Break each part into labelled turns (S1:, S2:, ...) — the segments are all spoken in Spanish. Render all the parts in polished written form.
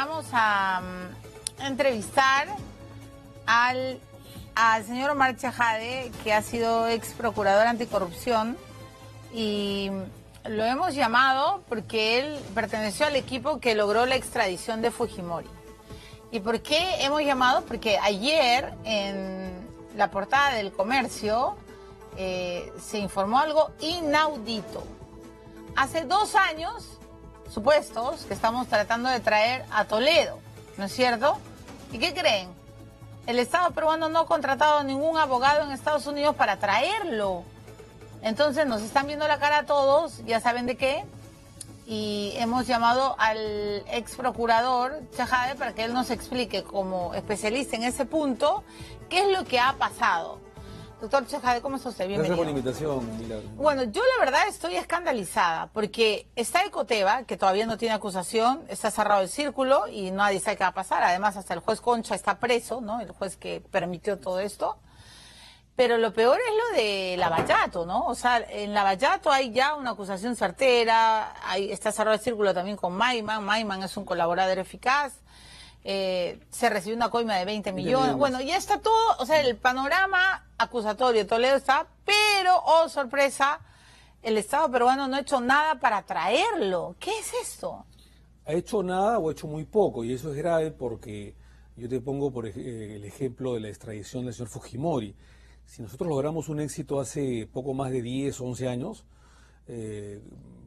S1: vamos a entrevistar al señor Omar Chejade, que ha sido ex procurador anticorrupción, y lo hemos llamado porque él perteneció al equipo que logró la extradición de Fujimori. ¿Y por qué hemos llamado? Porque ayer en la portada del Comercio se informó algo inaudito. Hace 2 años supuestos que estamos tratando de traer a Toledo, ¿no es cierto? ¿Y qué creen? El Estado peruano no ha contratado a ningún abogado en Estados Unidos para traerlo. Entonces nos están viendo la cara a todos, ya saben de qué, y hemos llamado al ex procurador Chejade para que él nos explique, como especialista en ese punto, qué es lo que ha pasado. Doctor Chejade, ¿cómo está usted? Bienvenido.
S2: Gracias por la invitación, Milagro.
S1: Bueno, yo la verdad estoy escandalizada porque está Ecoteva, que todavía no tiene acusación, está cerrado el círculo y nadie sabe qué va a pasar. Además, hasta el juez Concha está preso, ¿no? El juez que permitió todo esto. Pero lo peor es lo de Lavallato, ¿no? O sea, en Lavallato hay ya una acusación certera, está cerrado el círculo también con Maiman. Maiman es un colaborador eficaz. Se recibió una coima de 20 millones. Bueno, ya está todo, o sea, el panorama acusatorio de Toledo está, pero, oh sorpresa, el Estado peruano no ha hecho nada para traerlo. ¿Qué es esto?
S2: Ha hecho nada o ha hecho muy poco, y eso es grave porque yo te pongo el ejemplo de la extradición del señor Fujimori. Si nosotros logramos un éxito hace poco más de 10 o 11 años,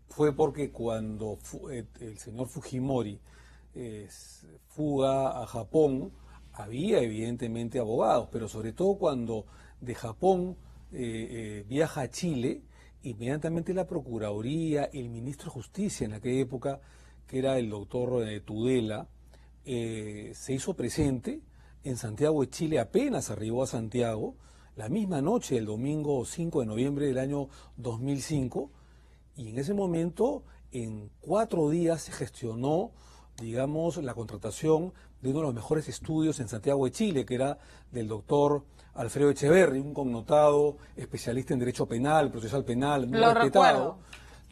S2: fue porque cuando el señor Fujimori fuga a Japón, había evidentemente abogados, pero sobre todo cuando de Japón viaja a Chile, inmediatamente la Procuraduría, el ministro de Justicia en aquella época, que era el doctor Tudela, se hizo presente en Santiago de Chile. Apenas arribó a Santiago, la misma noche del domingo 5 de noviembre del año 2005, y en ese momento, en 4 días se gestionó, digamos, la contratación de uno de los mejores estudios en Santiago de Chile, que era del doctor Alfredo Echeverri, un connotado especialista en derecho penal, procesal penal, muy respetado.
S1: Recuerdo,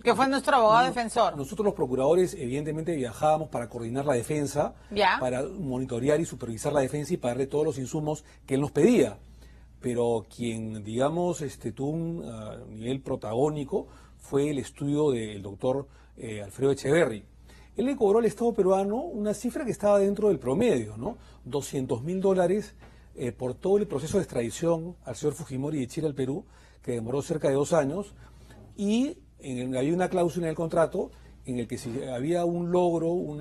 S1: que fue nuestro abogado defensor.
S2: Nosotros los procuradores evidentemente viajábamos para coordinar la defensa, para monitorear y supervisar la defensa y para darle todos los insumos que él nos pedía. Pero quien, digamos, tuvo un nivel protagónico fue el estudio del doctor Alfredo Echeverri. Él le cobró al Estado peruano una cifra que estaba dentro del promedio, ¿no? $200.000 por todo el proceso de extradición al señor Fujimori de Chile al Perú, que demoró cerca de 2 años, y había una cláusula en el contrato en el que si había un logro, un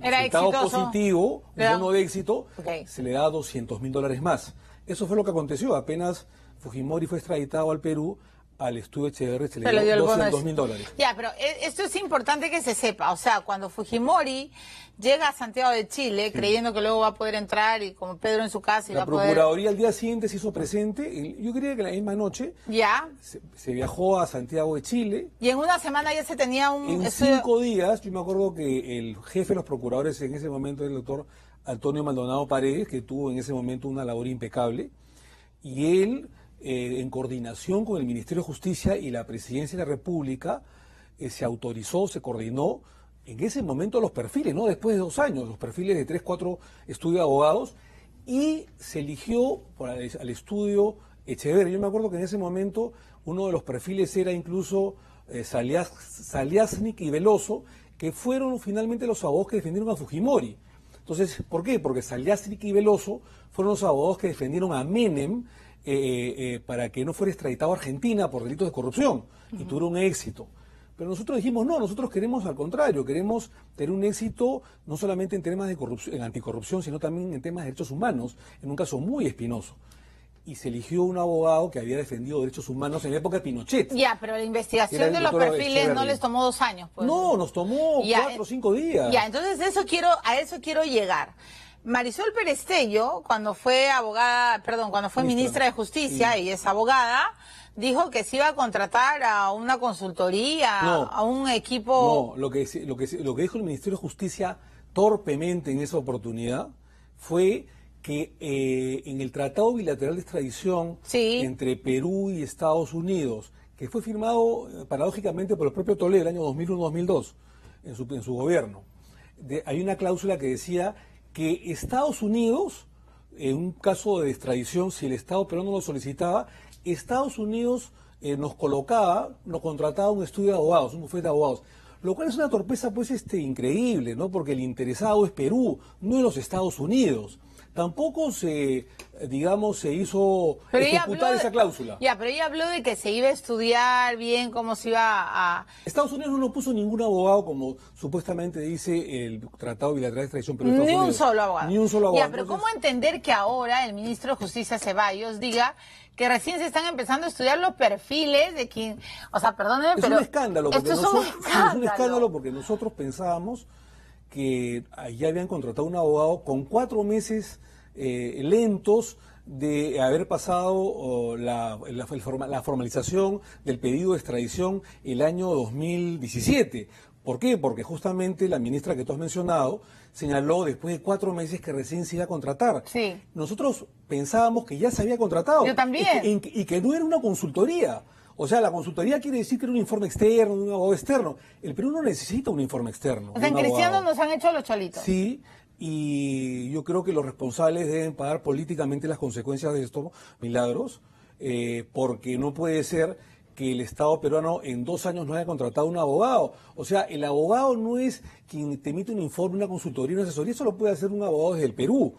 S2: resultado positivo, un bono de éxito, se le da $200.000 más. Eso fue lo que aconteció. Apenas Fujimori fue extraditado al Perú, al estudio Echeverri se le dio $200.000.
S1: Ya, pero esto es importante que se sepa. O sea, cuando Fujimori llega a Santiago de Chile, creyendo que luego va a poder entrar y como Pedro en su casa...
S2: La Procuraduría al día siguiente se hizo presente. Yo creía que la misma noche se viajó a Santiago de Chile.
S1: Y en una semana ya se tenía un...
S2: En 5 días, yo me acuerdo que el jefe de los procuradores en ese momento era el doctor Antonio Maldonado Paredes, que tuvo en ese momento una labor impecable, y él... en coordinación con el Ministerio de Justicia y la Presidencia de la República, se autorizó, se coordinó en ese momento los perfiles, ¿no? Después de 2 años, los perfiles de 3, 4 estudios de abogados, y se eligió al estudio Echeverri. Yo me acuerdo que en ese momento uno de los perfiles era incluso Saliasnik y Veloso, que fueron finalmente los abogados que defendieron a Fujimori. Entonces, ¿por qué? Porque Saliasnik y Veloso fueron los abogados que defendieron a Menem, para que no fuera extraditado a Argentina por delitos de corrupción, y tuvieron un éxito. Pero nosotros dijimos, no, nosotros queremos al contrario, queremos tener un éxito no solamente en temas de corrupción, en anticorrupción, sino también en temas de derechos humanos, en un caso muy espinoso. Y se eligió un abogado que había defendido derechos humanos en la época de Pinochet.
S1: Ya, pero la investigación de los perfiles no les tomó 2 años, pues.
S2: No, nos tomó 4 o 5 días.
S1: Ya, entonces a eso quiero llegar. Marisol Perestello, cuando fue ministra de Justicia, y es abogada, dijo que se iba a contratar a una consultoría, a un equipo...
S2: No, lo que dijo el Ministerio de Justicia torpemente en esa oportunidad fue que en el Tratado Bilateral de Extradición entre Perú y Estados Unidos, que fue firmado paradójicamente por el propio Toledo el año 2001-2002, en su gobierno, hay una cláusula que decía que Estados Unidos, en un caso de extradición, si el Estado peruano lo solicitaba, Estados Unidos nos contrataba un estudio de abogados, un bufete de abogados. Lo cual es una torpeza pues increíble, ¿no? Porque el interesado es Perú, no los Estados Unidos. Tampoco se hizo ejecutar esa cláusula.
S1: Ya, pero ella habló de que se iba a estudiar bien cómo se iba a...
S2: Estados Unidos no puso ningún abogado, como supuestamente dice el Tratado Bilateral de Extradición, pero Estados Unidos,
S1: un solo abogado.
S2: Ni un solo abogado.
S1: Ya, pero ¿cómo entender que ahora el ministro de Justicia Ceballos diga que recién se están empezando a estudiar los perfiles de quien... O sea, perdónenme, pero...
S2: Es un escándalo.
S1: Esto es un escándalo.
S2: Es un escándalo porque nosotros pensábamos que ya habían contratado un abogado con 4 meses lentos de haber pasado la formalización del pedido de extradición el año 2017. ¿Por qué? Porque justamente la ministra que tú has mencionado señaló después de 4 meses que recién se iba a contratar.
S1: Sí.
S2: Nosotros pensábamos que ya se había contratado.
S1: Yo también.
S2: Y que no era una consultoría. O sea, la consultoría quiere decir que era un informe externo, un abogado externo. El Perú no necesita un informe externo.
S1: O sea, en Cristiano nos han hecho los cholitos.
S2: Sí, y yo creo que los responsables deben pagar políticamente las consecuencias de estos milagros, porque no puede ser que el Estado peruano en 2 años no haya contratado un abogado. O sea, el abogado no es quien te emite un informe, una consultoría, una asesoría, eso lo puede hacer un abogado desde el Perú.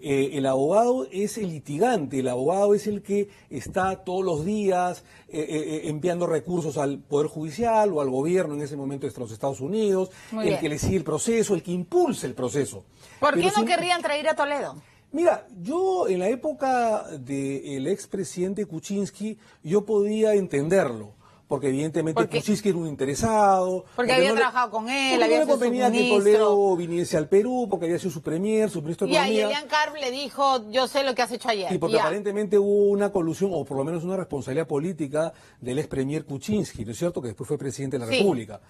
S2: El abogado es el litigante, el abogado es el que está todos los días enviando recursos al Poder Judicial o al gobierno en ese momento de los Estados Unidos, que le sigue el proceso, el que impulsa el proceso.
S1: ¿Por qué no querrían traer a Toledo?
S2: Mira, yo en la época del expresidente Kuczynski, yo podía entenderlo. Porque evidentemente Kuczynski era un interesado.
S1: Porque había trabajado con él, había sido su ministro.
S2: No le convenía que Toledo viniese al Perú, porque había sido su premier, su ministro de Economía.
S1: Y Elian Carp le dijo, yo sé lo que has hecho ayer.
S2: Y porque aparentemente hubo una colusión, o por lo menos una responsabilidad política del ex premier Kuczynski, ¿no es cierto? Que después fue presidente de la República.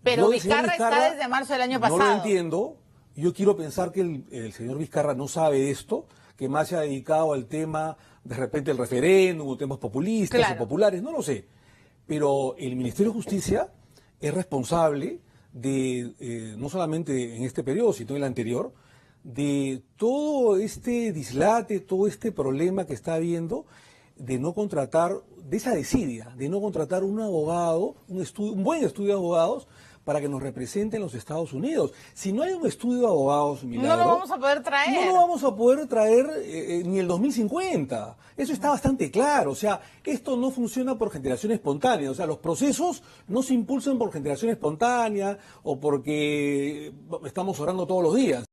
S1: Pero Vizcarra está desde marzo del año pasado.
S2: No lo entiendo. Yo quiero pensar que el señor Vizcarra no sabe esto, que más se ha dedicado al tema, de repente, el referéndum, o temas populistas o populares, no lo sé. Pero el Ministerio de Justicia es responsable de, no solamente en este periodo, sino en el anterior, de todo este dislate, todo este problema que está habiendo de no contratar, de esa desidia, de no contratar un abogado, un buen estudio de abogados, para que nos represente en los Estados Unidos. Si no hay un estudio de abogados, Milagro,
S1: no lo vamos a poder traer.
S2: No lo vamos a poder traer ni el 2050. Eso está bastante claro. O sea, esto no funciona por generación espontánea. O sea, los procesos no se impulsan por generación espontánea o porque estamos orando todos los días.